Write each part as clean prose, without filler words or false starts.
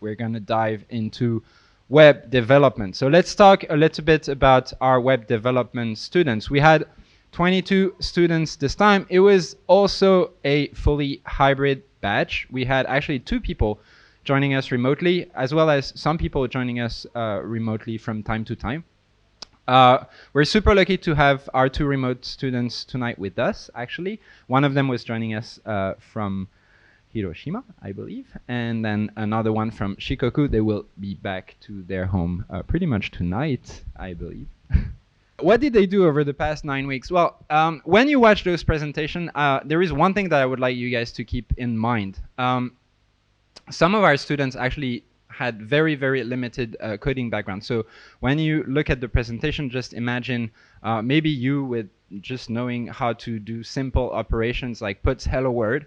we're going to dive into web development. So let's talk a little bit about our web development students. We had 22 students this time. It was also a fully hybrid batch. We had actually 2 people joining us remotely, as well as some people joining us remotely from time to time. We're super lucky to have our 2 remote students tonight with us, actually. One of them was joining us from Hiroshima, I believe, and then another one from Shikoku. They will be back to their home pretty much tonight, I believe. What did they do over the past 9 weeks? Well, when you watch those presentations, there is one thing that I would like you guys to keep in mind. Some of our students actually had very, very limited coding background. So when you look at the presentation, just imagine maybe you with just knowing how to do simple operations like put hello world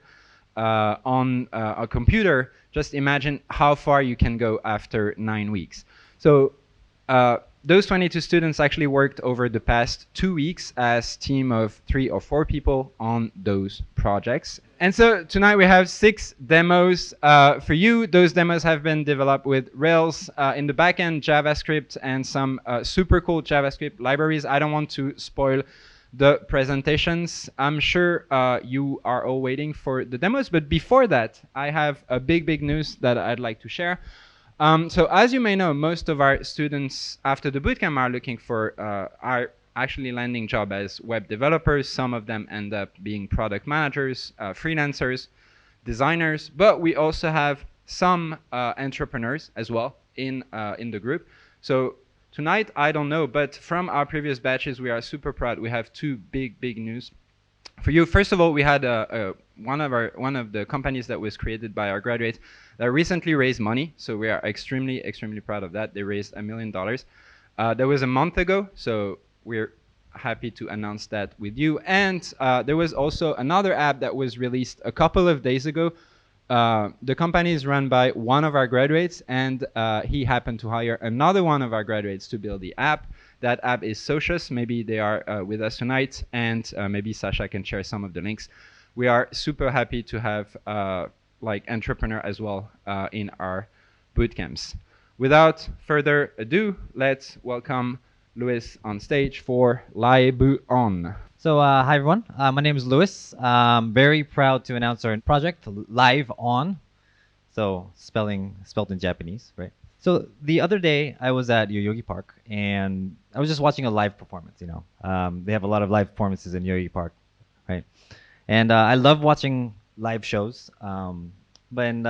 on a computer. Just imagine how far you can go after 9 weeks. So those 22 students actually worked over the past 2 weeks as a team of 3 or 4 people on those projects. And so tonight we have 6 demos for you. Those demos have been developed with Rails in the backend, JavaScript, and some super cool JavaScript libraries. I don't want to spoil the presentations. I'm sure you are all waiting for the demos, but before that, I have a big news that I'd like to share. So as you may know, most of our students after the bootcamp are looking for, are actually landing job as web developers. Some of them end up being product managers, freelancers, designers, but we also have some entrepreneurs as well in the group. So tonight, I don't know, but from our previous batches, we are super proud. We have 2 big news for you. First of all, we had one of the companies that was created by our graduates that recently raised money. So we are extremely proud of that. They raised $1 million. That was a month ago, so we're happy to announce that with you. And there was also another app that was released a couple of days ago. The company is run by one of our graduates, and he happened to hire another one of our graduates to build the app. That app is Socius. Maybe they are with us tonight, and maybe Sasha can share some of the links. We are super happy to have like entrepreneur as well in our bootcamps. Without further ado, let's welcome Louis on stage for RaibuOn. So hi everyone, my name is Louis. I'm very proud to announce our project, RaibuOn. So spelled in Japanese, right? So the other day I was at Yoyogi Park and I was just watching a live performance, you know. They have a lot of live performances in Yoyogi Park, right? And I love watching live shows, but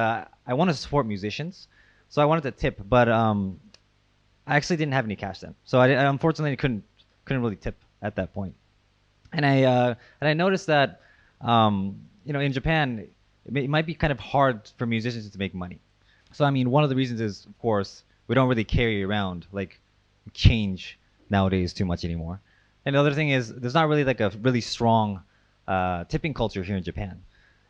I want to support musicians. So I wanted to tip, but I actually didn't have any cash then. So I unfortunately couldn't really tip at that point. And I noticed that, you know, in Japan, it might be kind of hard for musicians to make money. So I mean, one of the reasons is, of course, we don't really carry around like change nowadays too much anymore. And the other thing is, there's not really like a really strong tipping culture here in Japan.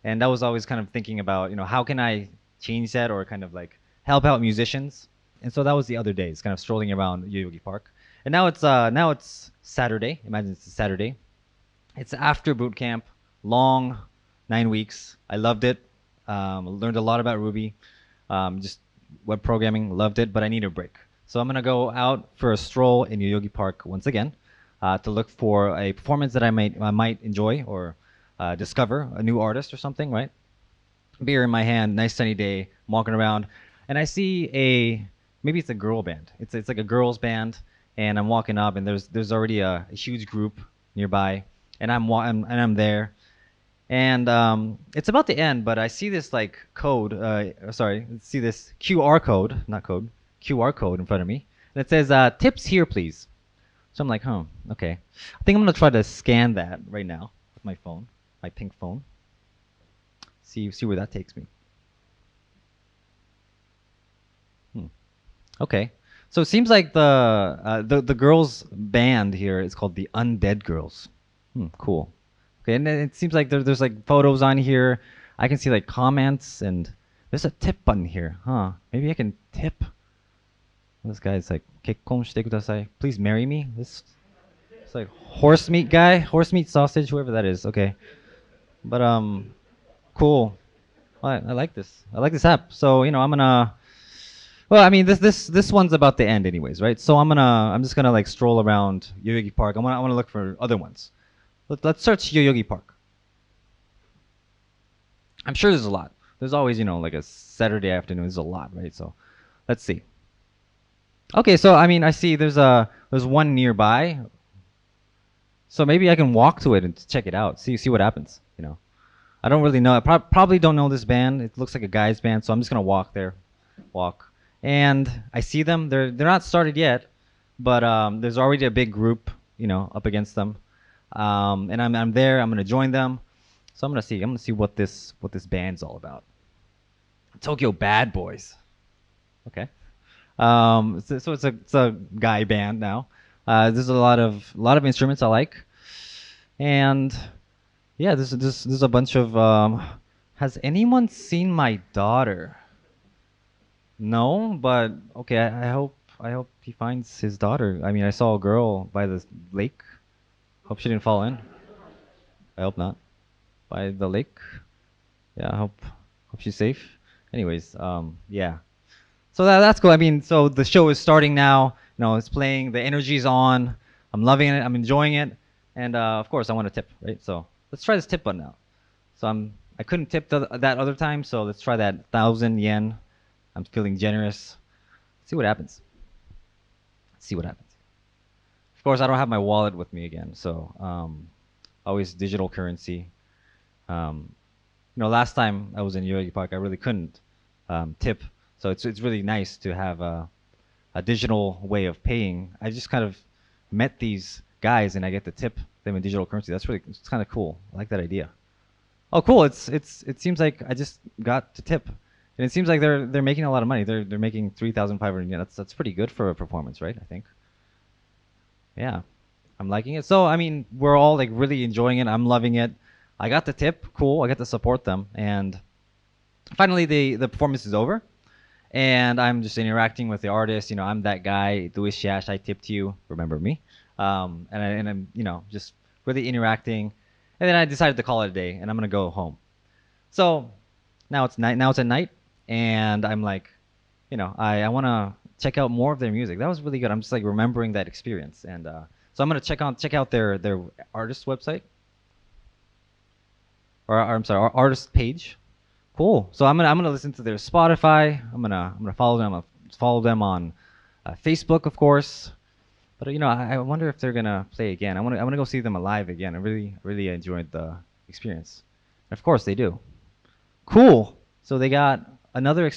And I was always kind of thinking about, you know, how can I change that or kind of like help out musicians? And so that was the other days, kind of strolling around Yoyogi Park. And now it's Saturday. Imagine it's a Saturday. It's after boot camp, long 9 weeks. I loved it. Learned a lot about Ruby. Just web programming, loved it, but I need a break. So I'm gonna go out for a stroll in Yoyogi Park once again to look for a performance that I might enjoy or discover a new artist or something, right? Beer in my hand, nice sunny day, I'm walking around, and I see maybe it's a girl band. It's like a girls band, and I'm walking up, and there's already a huge group nearby, and I'm there. And it's about to end, but I see this like code, see this QR code, not code, QR code in front of me. And it says, tips here, please. So I'm like, huh, okay. I think I'm gonna try to scan that right now with my phone, my pink phone. See where that takes me. Okay. So it seems like the girls band here is called the Undead Girls. Cool. Okay, and then it seems like there's like photos on here. I can see like comments, and there's a tip button here. Huh? Maybe I can tip. This guy's like, "Kekkon shite kudasai." Please marry me. It's like horse meat guy, horse meat sausage, whoever that is. Okay, but cool. I like this. I like this app. So you know, I'm gonna Well, I mean, this one's about the end, anyways, right? So I'm just gonna like stroll around Yoyogi Park. I wanna look for other ones. Let's search Yoyogi Park. I'm sure there's a lot. There's always, like a Saturday afternoon. There's a lot, right? So, let's see. Okay, so I mean, I see there's one nearby. So maybe I can walk to it and check it out. See what happens. I don't really know. I probably don't know this band. It looks like a guy's band, so I'm just gonna walk there, walk, and I see them. They're not started yet, but there's already a big group, up against them, and I'm there. I'm gonna join them. So I'm gonna see what this band's all about. Tokyo Bad Boys. Okay. So it's a guy band now. There's a lot of instruments I like, and yeah, there's a bunch of. Has anyone seen my daughter? No, but okay. I hope he finds his daughter. I mean, I saw a girl by the lake. Hope she didn't fall in. I hope not. By the lake. Yeah, I hope she's safe. Anyways, yeah. So that's cool. I mean, so the show is starting now. It's playing. The energy's on. I'm loving it. I'm enjoying it. And of course, I want to tip, right? So let's try this tip button out. So I couldn't tip that other time, so let's try that 1,000 yen. I'm feeling generous. Let's see what happens. Let's see what happens. Of course, I don't have my wallet with me again, so always digital currency. Last time I was in Yoyogi Park, I really couldn't tip. So it's really nice to have a digital way of paying. I just kind of met these guys and I get to tip them in digital currency. It's kind of cool. I like that idea. Oh, cool! It seems like I just got to tip, and it seems like they're making a lot of money. They're making 3,500 yen. That's pretty good for a performance, right? I think. Yeah, I'm liking it. So I mean, we're all like really enjoying it. I'm loving it. I got the tip. Cool. I got to support them, and finally the performance is over. And I'm just interacting with the artist. I'm that guy, Louis Shash. I tipped you. Remember me? And I'm, just really interacting. And then I decided to call it a day, and I'm gonna go home. So now it's night. Now it's at night, and I'm like, I want to check out more of their music. That was really good. I'm just like remembering that experience, and so I'm gonna check out their artist website, or I'm sorry, our artist page. Cool. So I'm gonna listen to their Spotify. I'm gonna follow them. Follow them on Facebook, of course. But I wonder if they're gonna play again. I want to go see them live again. I really enjoyed the experience. And of course they do. Cool. So they got another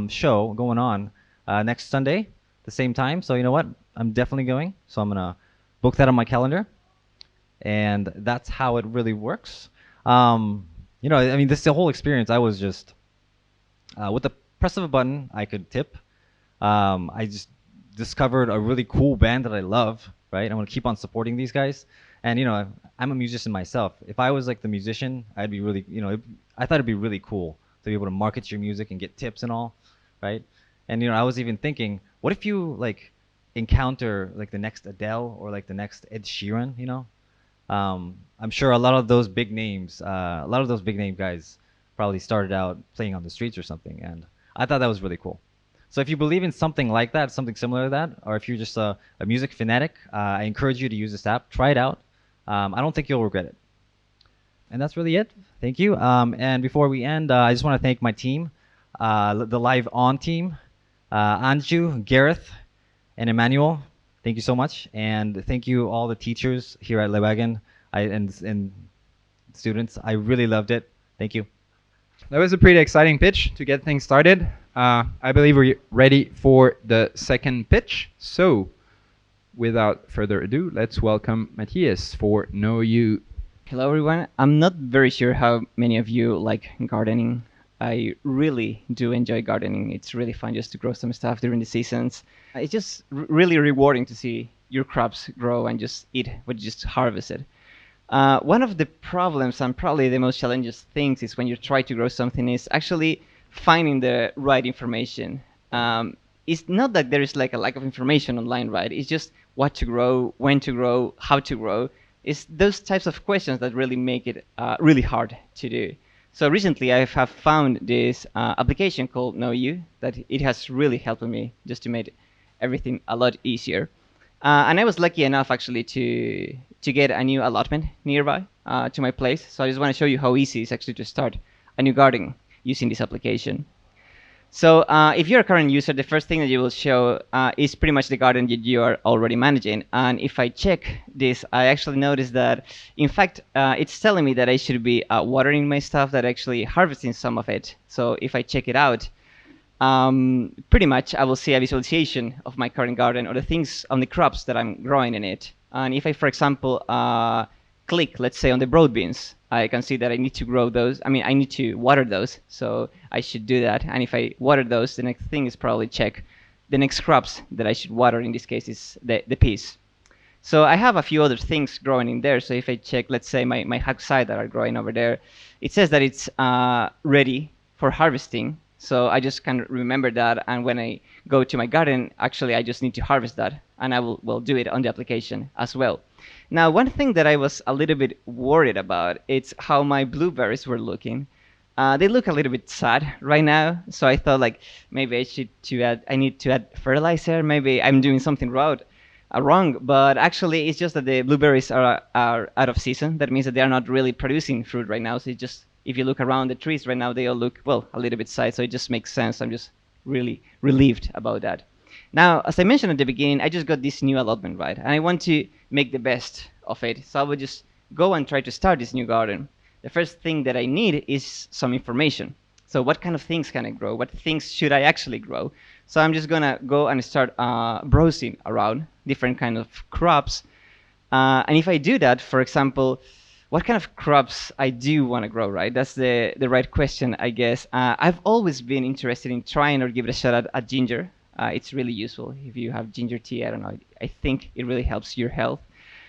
show going on next Sunday, the same time. So you know what? I'm definitely going. So I'm gonna book that on my calendar, and that's how it really works. I mean, the whole experience, I was just, with the press of a button, I could tip. I just discovered a really cool band that I love, right? I want to keep on supporting these guys. And, I'm a musician myself. If I was like the musician, I'd be really, I thought it'd be really cool to be able to market your music and get tips and all, right? And, I was even thinking, what if you like encounter like the next Adele or like the next Ed Sheeran, I'm sure a lot of those big name guys probably started out playing on the streets or something, and I thought that was really cool. So if you believe in something like that, something similar to that, or if you're just a music fanatic, I encourage you to use this app. Try it out. I don't think you'll regret it. And that's really it. Thank you. And before we end, I just want to thank my team, the RaibuOn team, Anju, Gareth, and Emmanuel. Thank you so much, and thank you all the teachers here at Wagon and students. I really loved it. Thank you. That was a pretty exciting pitch to get things started. I believe we're ready for the second pitch. So, without further ado, let's welcome Matthias for Nouyuu. Hello everyone. I'm not very sure how many of you like gardening. I really do enjoy gardening. It's really fun just to grow some stuff during the seasons. It's just really rewarding to see your crops grow and just eat what you just harvested. One of the problems and probably the most challenging things is when you try to grow something is actually finding the right information. It's not that there is like a lack of information online, right? It's just what to grow, when to grow, how to grow. It's those types of questions that really make it really hard to do. So recently I have found this application called Nouyuu that it has really helped me just to make everything a lot easier. And I was lucky enough actually to get a new allotment nearby to my place. So I just want to show you how easy it's actually to start a new garden using this application. So if you're a current user, the first thing that you will show is pretty much the garden that you are already managing. And if I check this, I actually notice that, in fact, it's telling me that I should be watering my stuff, that actually harvesting some of it. So if I check it out, pretty much I will see a visualization of my current garden or the things on the crops that I'm growing in it. And if I, for example, click, let's say, on the broad beans, I can see that I need to grow those. I mean, I need to water those, so I should do that. And if I water those, the next thing is probably check the next crops that I should water. In this case, is the peas. So I have a few other things growing in there. So if I check, let's say, my hakusai that are growing over there, it says that it's ready for harvesting. So I just can remember that, and when I go to my garden, actually I just need to harvest that, and I will do it on the application as well. Now, one thing that I was a little bit worried about, it's how my blueberries were looking. They look a little bit sad right now, so I thought like maybe I need to add fertilizer. Maybe I'm doing something wrong, but actually it's just that the blueberries are out of season. That means that they are not really producing fruit right now. So it just, if you look around the trees right now, they all look, well, a little bit sad. So it just makes sense. I'm just really relieved about that. Now, as I mentioned at the beginning, I just got this new allotment, right? And I want to make the best of it. So I will just go and try to start this new garden. The first thing that I need is some information. So what kind of things can I grow? What things should I actually grow? So I'm just gonna go and start browsing around different kind of crops. And if I do that, for example, what kind of crops I do want to grow, right? That's the right question, I guess. I've always been interested in trying or give it a shot at ginger. It's really useful if you have ginger tea. I don't know. I think it really helps your health.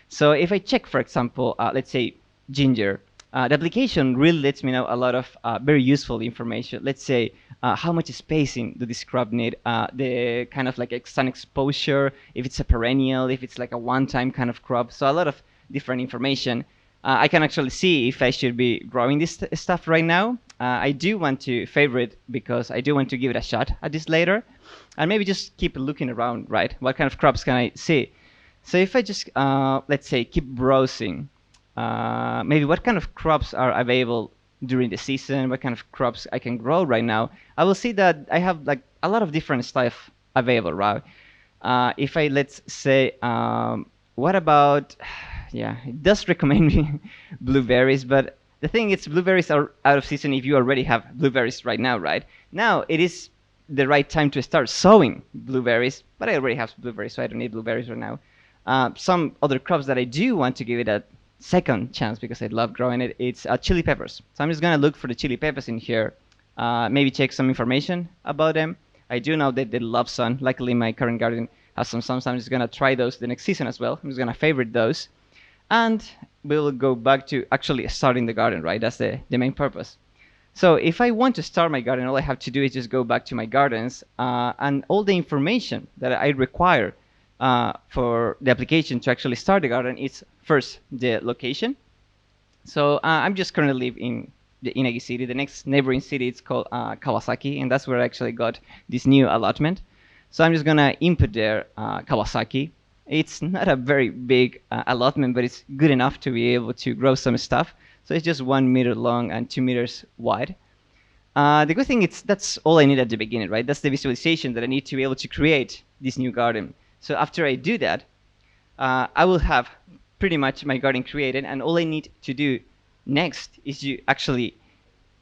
So if I check, for example, let's say ginger, the application really lets me know a lot of very useful information. Let's say how much spacing do this crop need, the kind of like sun exposure, if it's a perennial, if it's like a one-time kind of crop. So a lot of different information. I can actually see if I should be growing this stuff right now. I do want to favorite because I do want to give it a shot at this later. And maybe just keep looking around, right? What kind of crops can I see? So if I just, let's say, keep browsing, maybe what kind of crops are available during the season, what kind of crops I can grow right now, I will see that I have like a lot of different stuff available, right? If I, let's say, what about, yeah, it does recommend me blueberries, but the thing is blueberries are out of season if you already have blueberries right now, right? Now it is the right time to start sowing blueberries, but I already have blueberries, so I don't need blueberries right now. Some other crops that I do want to give it a second chance because I love growing it, it's chili peppers. So I'm just gonna look for the chili peppers in here, maybe check some information about them. I do know that they love sun. Luckily my current garden has some sun, so I'm just gonna try those the next season as well. I'm just gonna favorite those. And we'll go back to actually starting the garden, right? That's the main purpose. So if I want to start my garden, all I have to do is just go back to my gardens and all the information that I require for the application to actually start the garden is first the location. So I'm just currently live in the Inagi city. The next neighboring city is called Kawasaki, and that's where I actually got this new allotment. So I'm just gonna input there Kawasaki. It's not a very big allotment, but it's good enough to be able to grow some stuff. So it's just 1 meter long and 2 meters wide. The good thing is that's all I need at the beginning, right? That's the visualization that I need to be able to create this new garden. So after I do that, I will have pretty much my garden created, and all I need to do next is to actually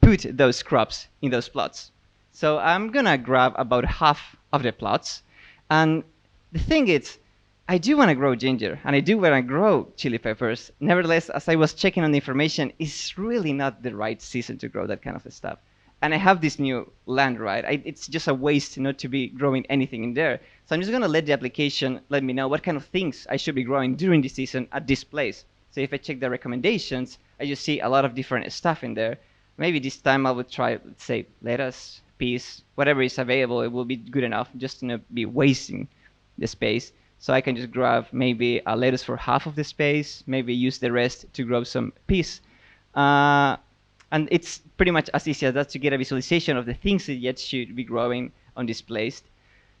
put those crops in those plots. So I'm gonna grab about half of the plots, and the thing is, I do want to grow ginger, and I do want to grow chili peppers. Nevertheless, as I was checking on the information, it's really not the right season to grow that kind of stuff. And I have this new land, right? It's just a waste not to be growing anything in there. So I'm just going to let the application let me know what kind of things I should be growing during the season at this place. So if I check the recommendations, I just see a lot of different stuff in there. Maybe this time I would try, let's say, lettuce, peas, whatever is available. It will be good enough just to not be wasting the space. So I can just grab maybe a lettuce for half of the space, maybe use the rest to grow some peas. And it's pretty much as easy as that to get a visualization of the things that yet should be growing on Displaced.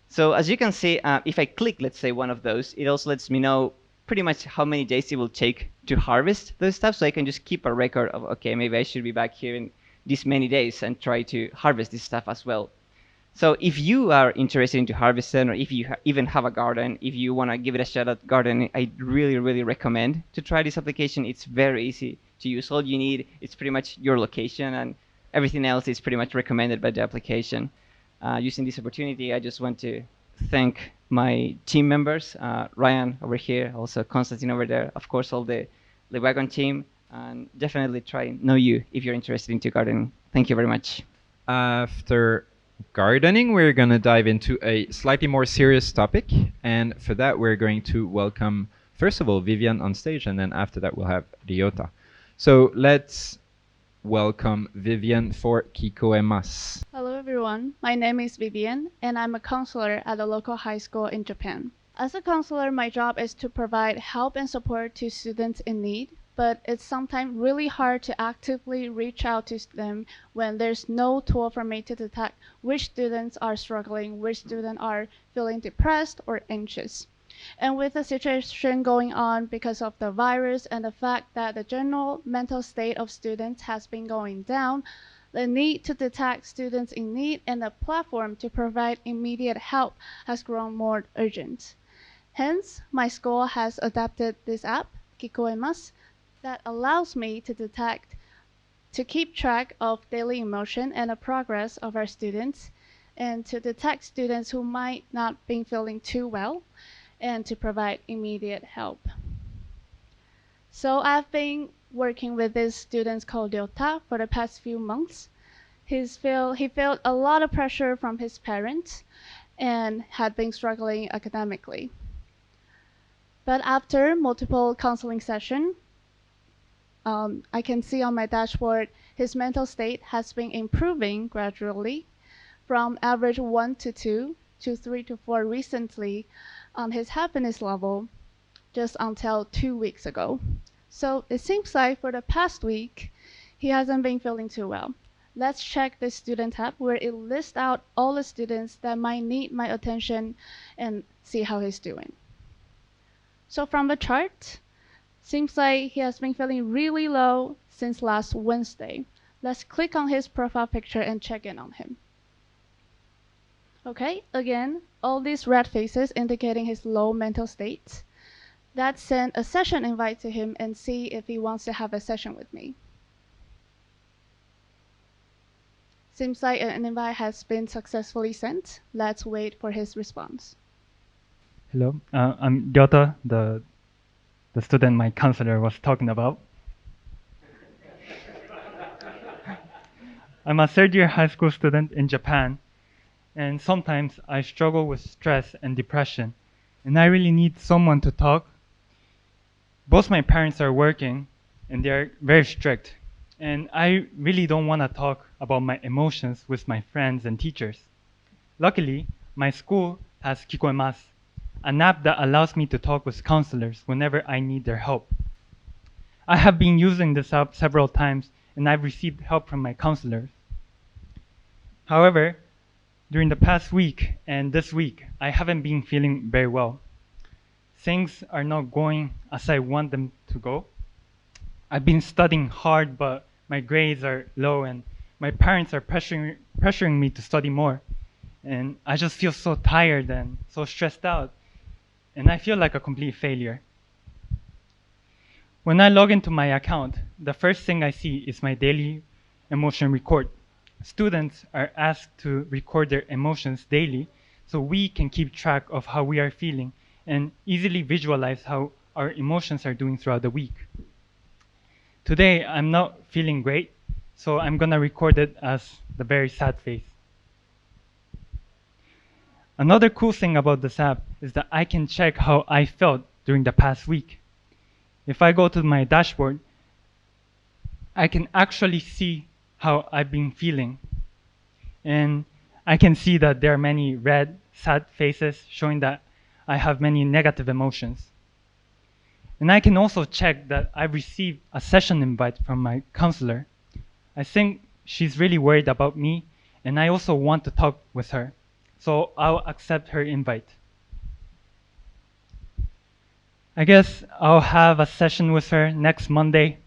So as you can see, if I click, let's say, one of those, it also lets me know pretty much how many days it will take to harvest those stuff. So I can just keep a record of, okay, maybe I should be back here in this many days and try to harvest this stuff as well. So if you are interested into harvesting, or if you even have a garden, if you want to give it a shot at gardening, I really, really recommend to try this application. It's very easy to use. All you need is pretty much your location, and everything else is pretty much recommended by the application. Using this opportunity, I just want to thank my team members, Ryan over here, also Konstantin over there, of course, all the Wagon team, and definitely try Nouyuu if you're interested into gardening. Thank you very much. After gardening, we're going to dive into a slightly more serious topic. And for that, we're going to welcome, first of all, Vivian on stage. And then after that, we'll have Ryota. So let's welcome Vivian for Kikoe mas. Hello everyone, my name is Vivian and I'm a counselor at a local high school in Japan. As a counselor, my job is to provide help and support to students in need, but it's sometimes really hard to actively reach out to them when there's no tool for me to detect which students are struggling, which students are feeling depressed or anxious. And with the situation going on because of the virus and the fact that the general mental state of students has been going down, the need to detect students in need and the platform to provide immediate help has grown more urgent. Hence, my school has adapted this app, Kikoe mas, that allows me to keep track of daily emotion and the progress of our students, and to detect students who might not be feeling too well, and to provide immediate help. So I've been working with this student called Ryota for the past few months. He felt a lot of pressure from his parents and had been struggling academically. But after multiple counseling sessions, I can see on my dashboard his mental state has been improving gradually from average 1 to 2 to 3 to 4 recently on his happiness level just until 2 weeks ago. So it seems like for the past week, he hasn't been feeling too well. Let's check the student app where it lists out all the students that might need my attention and see how he's doing. So from the chart, seems like he has been feeling really low since last Wednesday. Let's click on his profile picture and check in on him. Okay, again, all these red faces indicating his low mental state. Let's send a session invite to him and see if he wants to have a session with me. Seems like an invite has been successfully sent. Let's wait for his response. Hello, I'm Ryota, the student my counselor was talking about. I'm a third-year high school student in Japan, and sometimes I struggle with stress and depression, and I really need someone to talk. Both my parents are working, and they're very strict, and I really don't want to talk about my emotions with my friends and teachers. Luckily, my school has Kikoe mas, an app that allows me to talk with counselors whenever I need their help. I have been using this app several times, and I've received help from my counselors. However, during the past week and this week, I haven't been feeling very well. Things are not going as I want them to go. I've been studying hard, but my grades are low, and my parents are pressuring me to study more. And I just feel so tired and so stressed out, and I feel like a complete failure. When I log into my account, the first thing I see is my daily emotion record. Students are asked to record their emotions daily so we can keep track of how we are feeling and easily visualize how our emotions are doing throughout the week. Today, I'm not feeling great, so I'm gonna record it as the very sad face. Another cool thing about this app is that I can check how I felt during the past week. If I go to my dashboard, I can actually see how I've been feeling. And I can see that there are many red, sad faces showing that I have many negative emotions. And I can also check that I've received a session invite from my counselor. I think she's really worried about me, and I also want to talk with her. So I'll accept her invite. I guess I'll have a session with her next Monday,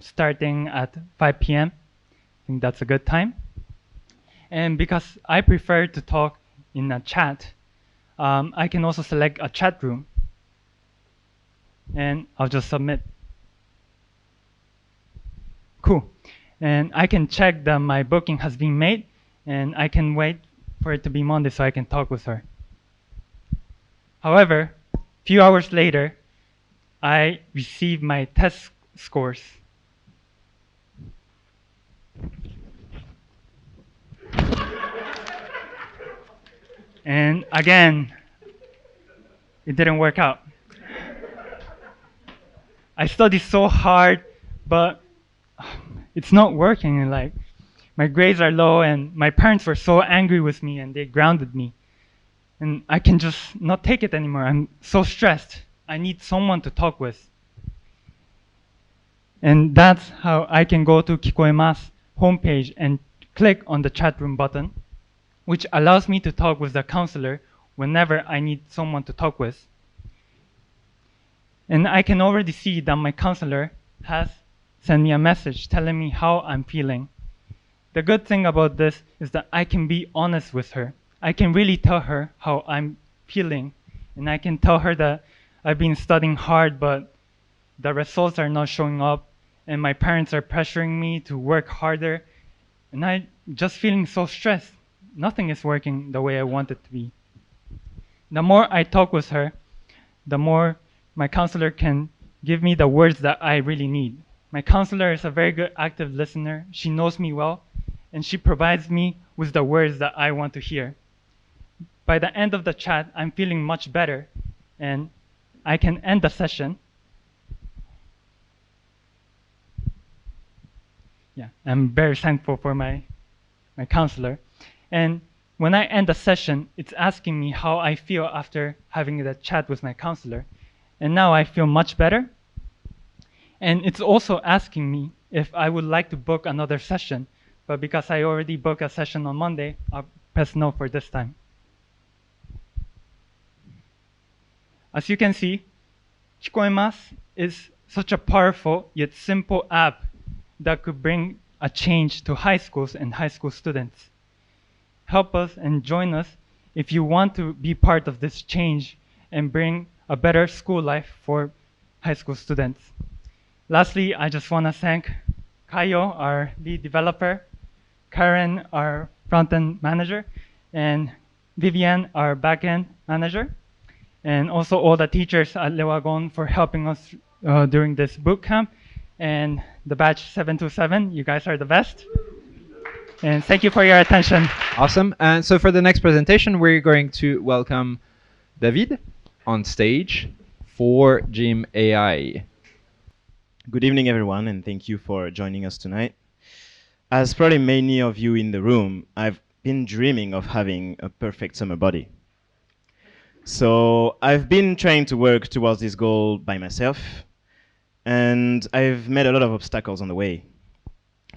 starting at 5 p.m. I think that's a good time. And because I prefer to talk in a chat, I can also select a chat room. And I'll just submit. Cool. And I can check that my booking has been made, and I can wait for it to be Monday so I can talk with her. However, a few hours later, I received my test scores. And again, it didn't work out. I studied so hard, but it's not working. And like, my grades are low, and my parents were so angry with me, and they grounded me. And I can just not take it anymore. I'm so stressed. I need someone to talk with. And that's how I can go to Kikoema's homepage and click on the chat room button, which allows me to talk with the counselor whenever I need someone to talk with. And I can already see that my counselor has sent me a message telling me how I'm feeling. The good thing about this is that I can be honest with her. I can really tell her how I'm feeling, and I can tell her that I've been studying hard, but the results are not showing up, and my parents are pressuring me to work harder, and I'm just feeling so stressed. Nothing is working the way I want it to be. The more I talk with her, the more my counselor can give me the words that I really need. My counselor is a very good active listener. She knows me well, and she provides me with the words that I want to hear. By the end of the chat, I'm feeling much better, and I can end the session. Yeah, I'm very thankful for my counselor. And when I end the session, it's asking me how I feel after having the chat with my counselor. And now I feel much better. And it's also asking me if I would like to book another session. But because I already booked a session on Monday, I'll press no for this time. As you can see, Kikoemas is such a powerful yet simple app that could bring a change to high schools and high school students. Help us and join us if you want to be part of this change and bring a better school life for high school students. Lastly, I just want to thank Kayo, our lead developer, Karen, our front-end manager, and Vivian, our back-end manager, and also all the teachers at Wagon for helping us during this bootcamp, and the batch 727. You guys are the best. And thank you for your attention. Awesome. And so for the next presentation, we're going to welcome David on stage for GymAI. Good evening, everyone, and thank you for joining us tonight. As probably many of you in the room, I've been dreaming of having a perfect summer body. So I've been trying to work towards this goal by myself, and I've met a lot of obstacles on the way.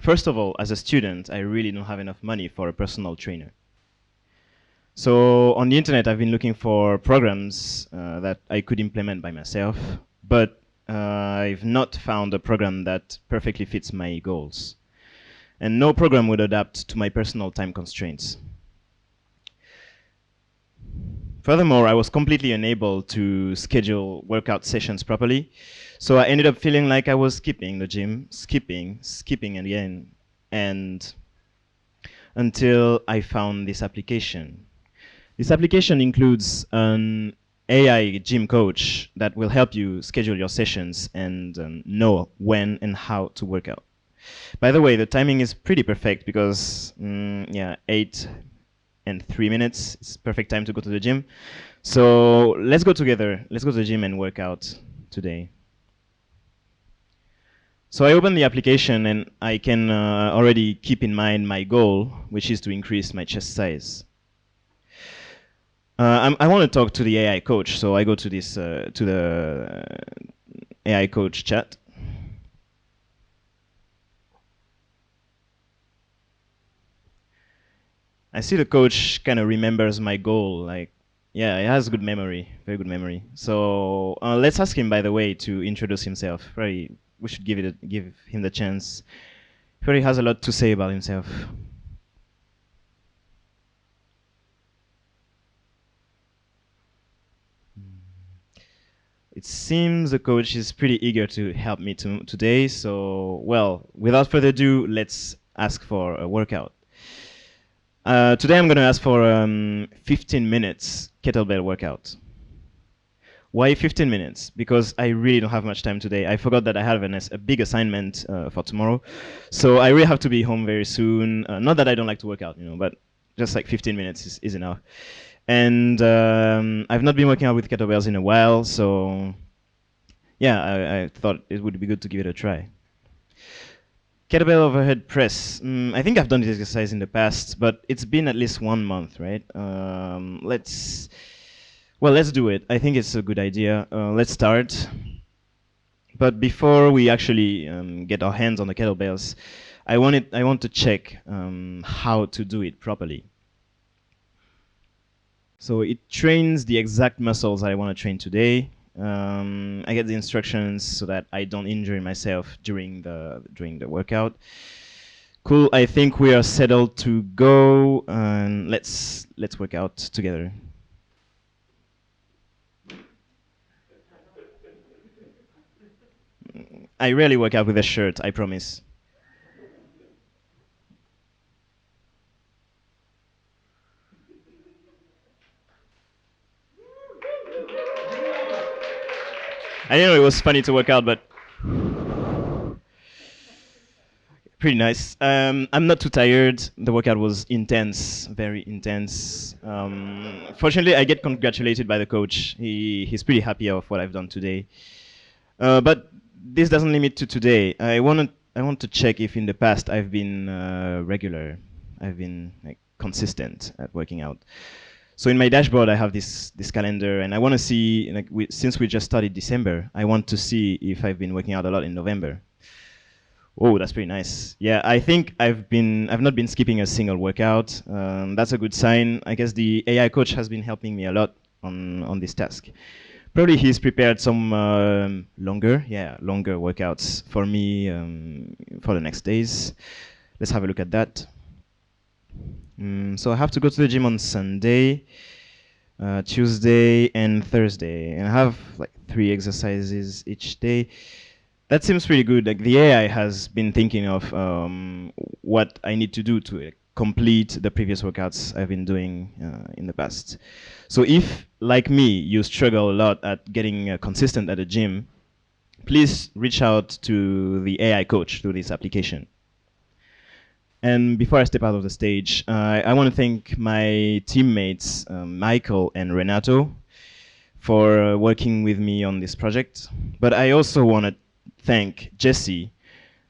First of all, as a student, I really don't have enough money for a personal trainer. So on the internet, I've been looking for programs that I could implement by myself, but I've not found a program that perfectly fits my goals. And no program would adapt to my personal time constraints. Furthermore, I was completely unable to schedule workout sessions properly, so I ended up feeling like I was skipping the gym, skipping again, and until I found this application. This application includes an AI gym coach that will help you schedule your sessions and know when and how to work out. By the way, the timing is pretty perfect because 8 and 3 minutes. It's perfect time to go to the gym. So let's go together. Let's go to the gym and work out today. So I open the application and I can already keep in mind my goal, which is to increase my chest size. I want to talk to the AI coach, so I go to this to the AI coach chat. I see the coach kind of remembers my goal. Like, yeah, he has good memory, very good memory. So let's ask him, by the way, to introduce himself. Probably we should give him the chance. He probably has a lot to say about himself. It seems the coach is pretty eager to help me today. So, well, without further ado, let's ask for a workout. Today I'm going to ask for 15 minutes kettlebell workout. Why 15 minutes? Because I really don't have much time today. I forgot that I have a big assignment for tomorrow. So I really have to be home very soon. Not that I don't like to work out, but just like 15 minutes is enough. And I've not been working out with kettlebells in a while, so yeah, I thought it would be good to give it a try. Kettlebell overhead press. I think I've done this exercise in the past, but it's been at least 1 month, right? Let's do it. I think it's a good idea. Let's start. But before we actually get our hands on the kettlebells, I want to check how to do it properly. So it trains the exact muscles I want to train today. I get the instructions so that I don't injure myself during the workout. Cool. I think we are settled to go, and let's work out together. I rarely work out with a shirt, I promise. I didn't know it was funny to work out, but pretty nice. I'm not too tired. The workout was intense, very intense. Fortunately, I get congratulated by the coach. He's pretty happy of what I've done today. But this doesn't limit to today. I want to check if in the past I've been regular. I've been consistent at working out. So in my dashboard, I have this calendar, and I want to see, since we just started December, I want to see if I've been working out a lot in November. Oh, that's pretty nice. Yeah, I think I've not been skipping a single workout. That's a good sign. I guess the AI coach has been helping me a lot on this task. Probably he's prepared some longer workouts for me for the next days. Let's have a look at that. So I have to go to the gym on Sunday, Tuesday, and Thursday, and I have like 3 exercises each day. That seems pretty good. Like the AI has been thinking of what I need to do to complete the previous workouts I've been doing in the past. So if, like me, you struggle a lot at getting consistent at the gym, please reach out to the AI coach through this application. And before I step out of the stage, I want to thank my teammates, Michael and Renato, for working with me on this project. But I also want to thank Jesse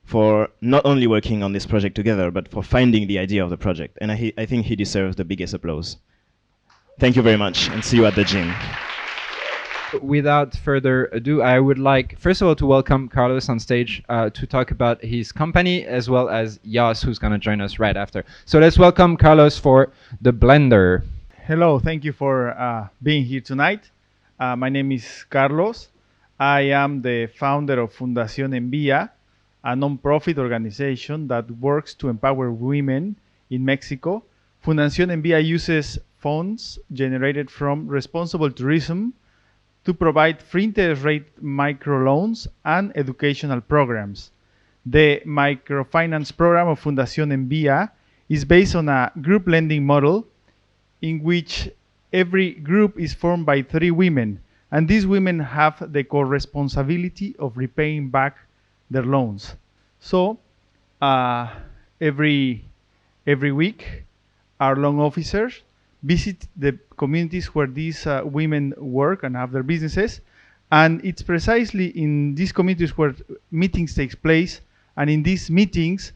for not only working on this project together, but for finding the idea of the project. And I think he deserves the biggest applause. Thank you very much, and see you at the gym. Without further ado, I would like, first of all, to welcome Carlos on stage to talk about his company, as well as Yas, who's going to join us right after. So let's welcome Carlos for the Blender. Hello, thank you for being here tonight. My name is Carlos. I am the founder of Fundación Envía, a non-profit organization that works to empower women in Mexico. Fundación Envía uses funds generated from responsible tourism to provide free interest rate microloans and educational programs. The microfinance program of Fundación Envía is based on a group lending model in which every group is formed by 3 women, and these women have the co-responsibility of repaying back their loans. So every week, our loan officers visit the communities where these women work and have their businesses, and it's precisely in these communities where meetings takes place. And in these meetings,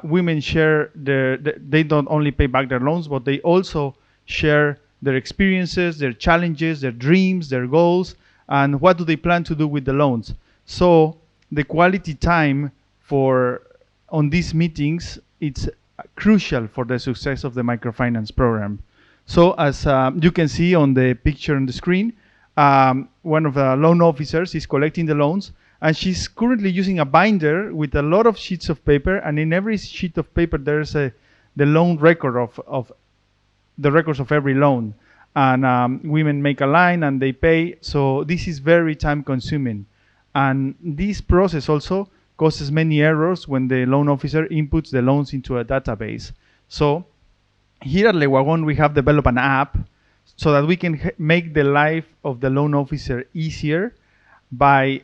women share they don't only pay back their loans, but they also share their experiences, their challenges, their dreams, their goals, and what do they plan to do with the loans. So the quality time on these meetings, it's crucial for the success of the microfinance program. So as you can see on the picture on the screen, one of the loan officers is collecting the loans, and she's currently using a binder with a lot of sheets of paper, and in every sheet of paper there's the loan record of the records of every loan. And women make a line and they pay, so this is very time consuming. And this process also causes many errors when the loan officer inputs the loans into a database. So here at Wagon we have developed an app so that we can make the life of the loan officer easier by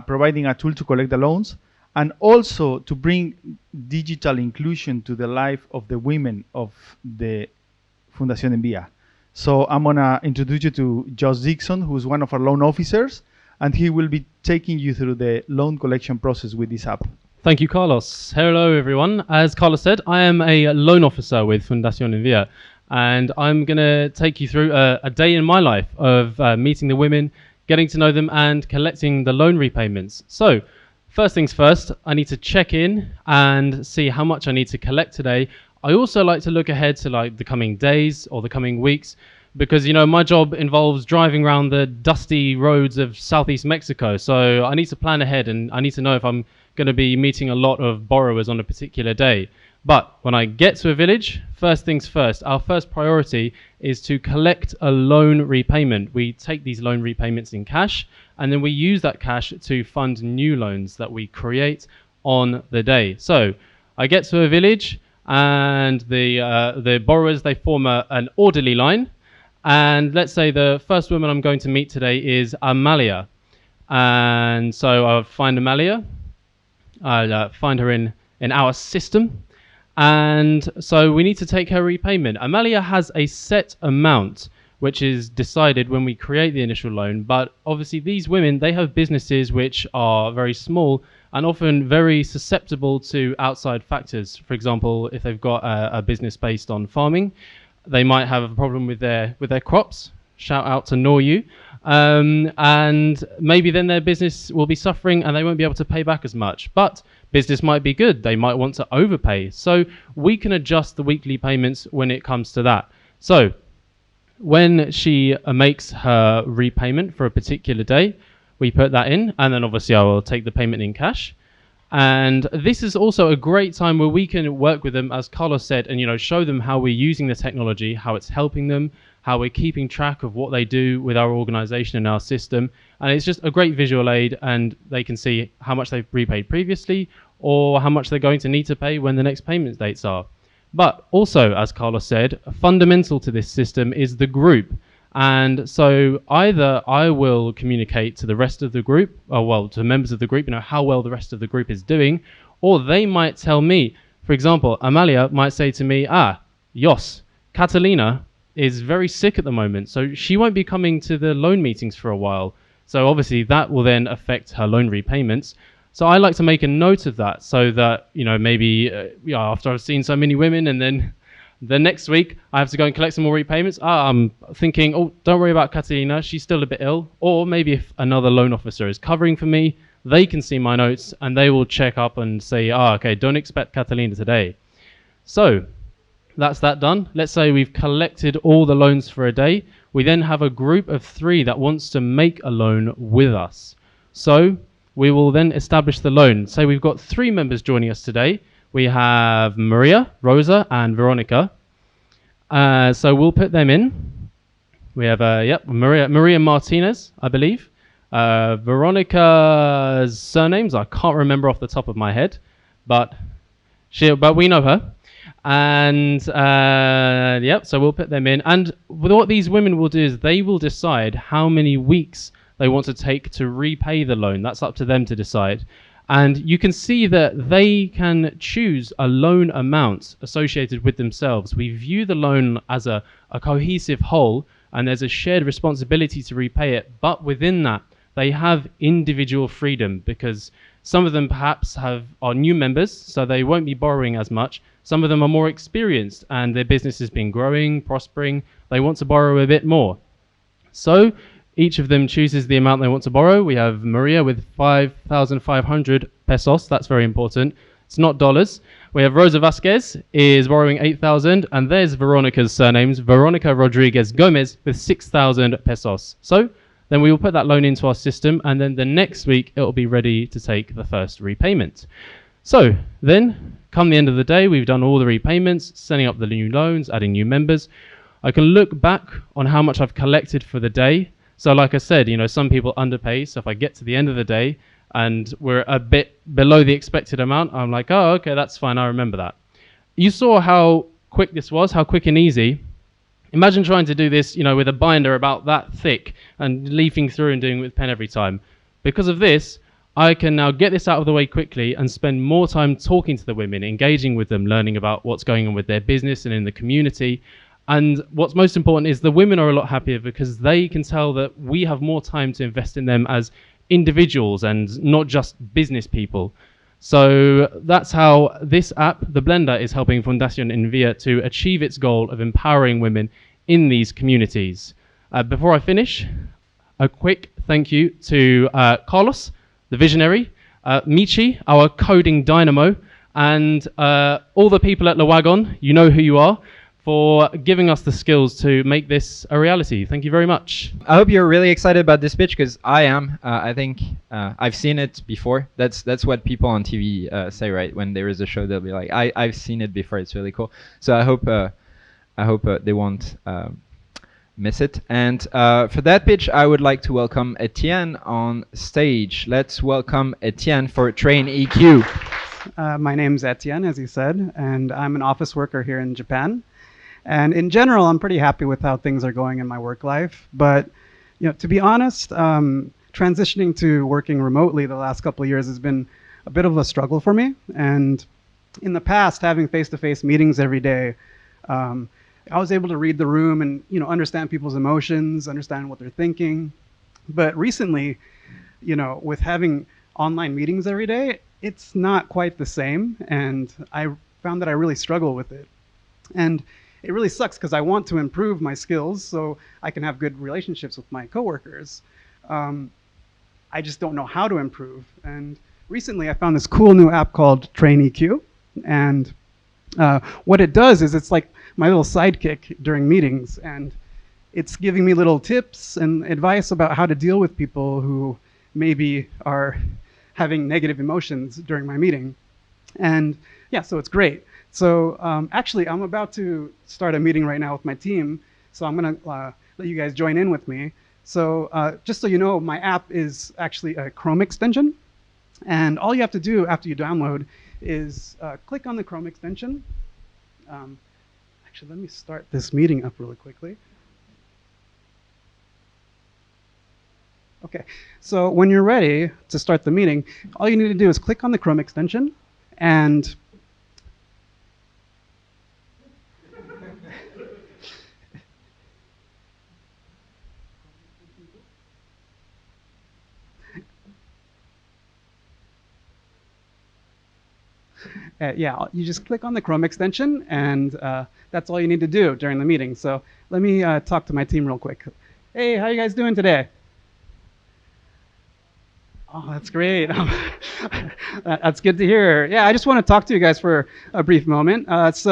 providing a tool to collect the loans, and also to bring digital inclusion to the life of the women of the Fundación Envía. So I'm gonna introduce you to Josh Dixon, who's one of our loan officers, and he will be taking you through the loan collection process with this app. Thank you, Carlos. Hello, everyone. As Carlos said, I am a loan officer with Fundación Envía, and I'm going to take you through a day in my life of meeting the women, getting to know them, and collecting the loan repayments. So, first things first, I need to check in and see how much I need to collect today. I also like to look ahead to like the coming days or the coming weeks, because my job involves driving around the dusty roads of southeast Mexico. So I need to plan ahead, and I need to know if I'm going to be meeting a lot of borrowers on a particular day. But when I get to a village, first things first, our first priority is to collect a loan repayment. We take these loan repayments in cash, and then we use that cash to fund new loans that we create on the day. So I get to a village, and the borrowers, they form an orderly line. And let's say the first woman I'm going to meet today is Amalia. And so I'll find Amalia. I'll find her in our system. And so we need to take her repayment. Amalia has a set amount, which is decided when we create the initial loan. But obviously these women, they have businesses which are very small and often very susceptible to outside factors. For example, if they've got a business based on farming, they might have a problem with their crops. Shout out to Nouyuu. And maybe then their business will be suffering and they won't be able to pay back as much. But business might be good. They might want to overpay. So we can adjust the weekly payments when it comes to that. So when she makes her repayment for a particular day, we put that in, and then obviously I will take the payment in cash. And this is also a great time where we can work with them, as Carlos said, and show them how we're using the technology, how it's helping them, how we're keeping track of what they do with our organization and our system. And it's just a great visual aid, and they can see how much they've repaid previously or how much they're going to need to pay when the next payment dates are. But also, as Carlos said, fundamental to this system is the group. And so either I will communicate to the rest of the group, or well, to members of the group, how well the rest of the group is doing, or they might tell me. For example, Amalia might say to me, Jos, Catalina is very sick at the moment, so she won't be coming to the loan meetings for a while. So obviously that will then affect her loan repayments. So I like to make a note of that, so that, maybe after I've seen so many women, and then the next week I have to go and collect some more repayments, I'm thinking, don't worry about Catalina, she's still a bit ill. Or maybe if another loan officer is covering for me, they can see my notes and they will check up and say, okay, don't expect Catalina today. So that's that done. Let's say we've collected all the loans for a day. We then have a group of 3 that wants to make a loan with us. So we will then establish the loan. Say we've got 3 members joining us today. We have Maria, Rosa, and Veronica. So we'll put them in. We have Maria Martinez, I believe. Veronica's surnames I can't remember off the top of my head, but we know her. And so we'll put them in. And what these women will do is they will decide how many weeks they want to take to repay the loan. That's up to them to decide. And you can see that they can choose a loan amount associated with themselves. We view the loan as a cohesive whole, and there's a shared responsibility to repay it. But within that, they have individual freedom, because some of them perhaps are new members, so they won't be borrowing as much. Some of them are more experienced and their business has been growing, prospering. They want to borrow a bit more. So each of them chooses the amount they want to borrow. We have Maria with 5,500 pesos. That's very important. It's not dollars. We have Rosa Vasquez is borrowing 8,000, and there's Veronica's surnames, Veronica Rodriguez Gomez with 6,000 pesos. So then we will put that loan into our system, and then the next week it will be ready to take the first repayment. So then, come the end of the day, we've done all the repayments, setting up the new loans, adding new members. I can look back on how much I've collected for the day. So like I said, some people underpay. So if I get to the end of the day and we're a bit below the expected amount, I'm like, oh, okay, that's fine. I remember that. You saw how quick this was, how quick and easy. Imagine trying to do this, with a binder about that thick and leafing through and doing it with pen every time. Because of this, I can now get this out of the way quickly and spend more time talking to the women, engaging with them, learning about what's going on with their business and in the community. And what's most important is the women are a lot happier because they can tell that we have more time to invest in them as individuals and not just business people. So that's how this app, the Blender, is helping Fundación Envía to achieve its goal of empowering women in these communities. Before I finish, a quick thank you to Carlos, the visionary, Michi, our coding dynamo, and all the people at the Wagon, you know who you are, for giving us the skills to make this a reality. Thank you very much. I hope you're really excited about this pitch, because I am. I think I've seen it before. That's what people on TV say, right? When there is a show, they'll be like, I've seen it before. It's really cool. So I hope they won't miss it. And for that pitch, I would like to welcome Etienne on stage. Let's welcome Etienne for TrainEQ. My name's Etienne, as you said, and I'm an office worker here in Japan. And in general, I'm pretty happy with how things are going in my work life. But to be honest, transitioning to working remotely the last couple of years has been a bit of a struggle for me. And in the past, having face-to-face meetings every day, I was able to read the room and understand people's emotions, understand what they're thinking. But recently, with having online meetings every day, it's not quite the same. And I found that I really struggle with it. And it really sucks because I want to improve my skills so I can have good relationships with my coworkers. I just don't know how to improve. And recently I found this cool new app called TrainEQ. And what it does is it's like my little sidekick during meetings. And it's giving me little tips and advice about how to deal with people who maybe are having negative emotions during my meeting. And yeah, so it's great. So actually, I'm about to start a meeting right now with my team. So I'm going to let you guys join in with me. So just so you know, my app is actually a Chrome extension. And all you have to do after you download is click on the Chrome extension. Actually, let me start this meeting up really quickly. OK, so when you're ready to start the meeting, all you need to do is click on the Chrome extension. And yeah, you just click on the Chrome extension, and that's all you need to do during the meeting. So let me talk to my team real quick. Hey, how you guys doing today? Oh, that's great. That's good to hear. Yeah, I just want to talk to you guys for a brief moment. As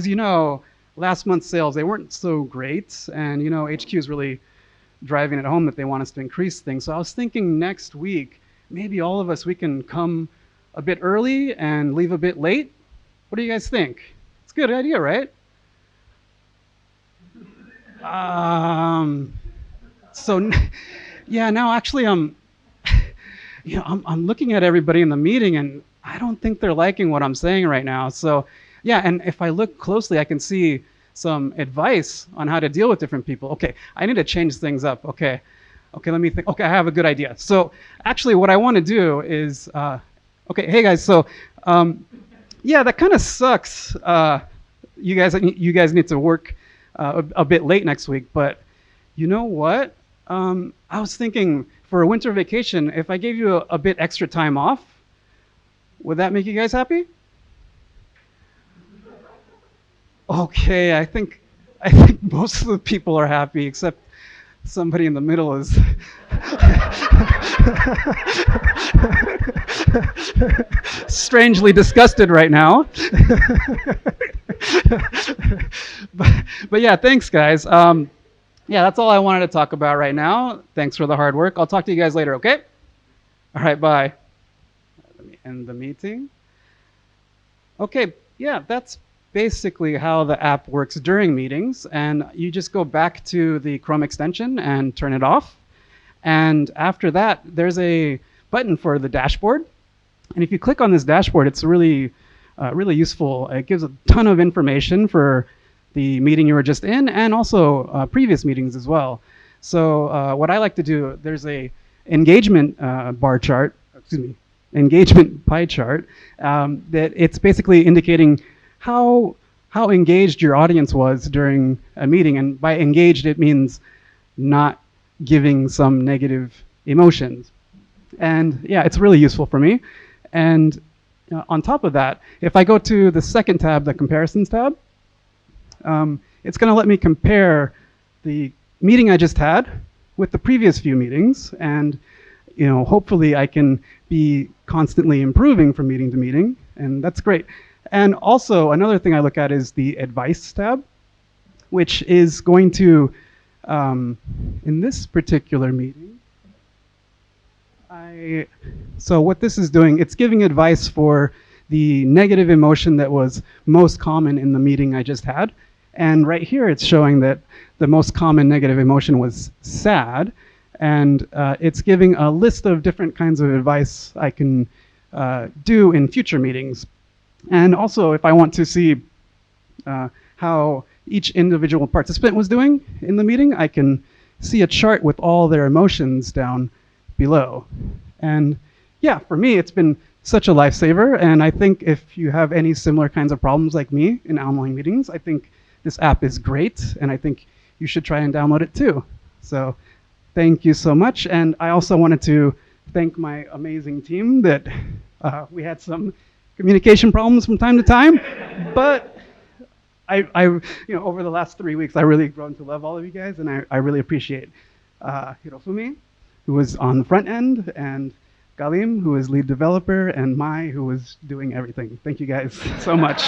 you know, last month's sales, they weren't so great. And, HQ is really driving it home that they want us to increase things. So I was thinking next week, maybe all of us, we can come a bit early and leave a bit late. What do you guys think? It's a good idea, right? Yeah, now actually I'm looking at everybody in the meeting and I don't think they're liking what I'm saying right now. So yeah, and if I look closely, I can see some advice on how to deal with different people. Okay, I need to change things up. Okay, let me think. Okay, I have a good idea. So actually what I want to do is, okay, hey guys, so yeah, that kind of sucks. You guys need to work a bit late next week, but you know what? I was thinking for a winter vacation, if I gave you a bit extra time off, would that make you guys happy? Okay, I think most of the people are happy, except somebody in the middle is. Strangely disgusted right now. but yeah, thanks guys. Yeah, that's all I wanted to talk about right now. Thanks for the hard work. I'll talk to you guys later, okay? All right, bye. Let me end the meeting. Okay, yeah, that's basically how the app works during meetings. And you just go back to the Chrome extension and turn it off. And after that, there's a button for the dashboard. And if you click on this dashboard, it's really useful. It gives a ton of information for the meeting you were just in, and also previous meetings as well. So what I like to do, there's a engagement bar chart, engagement pie chart, that it's basically indicating how engaged your audience was during a meeting. And by engaged, it means not giving some negative emotions. And yeah, it's really useful for me. And on top of that, if I go to the second tab, the comparisons tab, it's going to let me compare the meeting I just had with the previous few meetings, and hopefully I can be constantly improving from meeting to meeting, and that's great. And also another thing I look at is the advice tab, which is going to, in this particular meeting, so what this is doing, it's giving advice for the negative emotion that was most common in the meeting I just had. And right here, it's showing that the most common negative emotion was sad. And it's giving a list of different kinds of advice I can do in future meetings. And also, if I want to see how each individual participant was doing in the meeting, I can see a chart with all their emotions down below. And yeah, for me, it's been such a lifesaver. And I think if you have any similar kinds of problems like me in online meetings, I think this app is great. And I think you should try and download it too. So thank you so much. And I also wanted to thank my amazing team that we had some communication problems from time to time, but I over the last 3 weeks, I really grown to love all of you guys, and I really appreciate Hirofumi, who was on the front end, and Galim, who is lead developer, and Mai, who was doing everything. Thank you guys so much.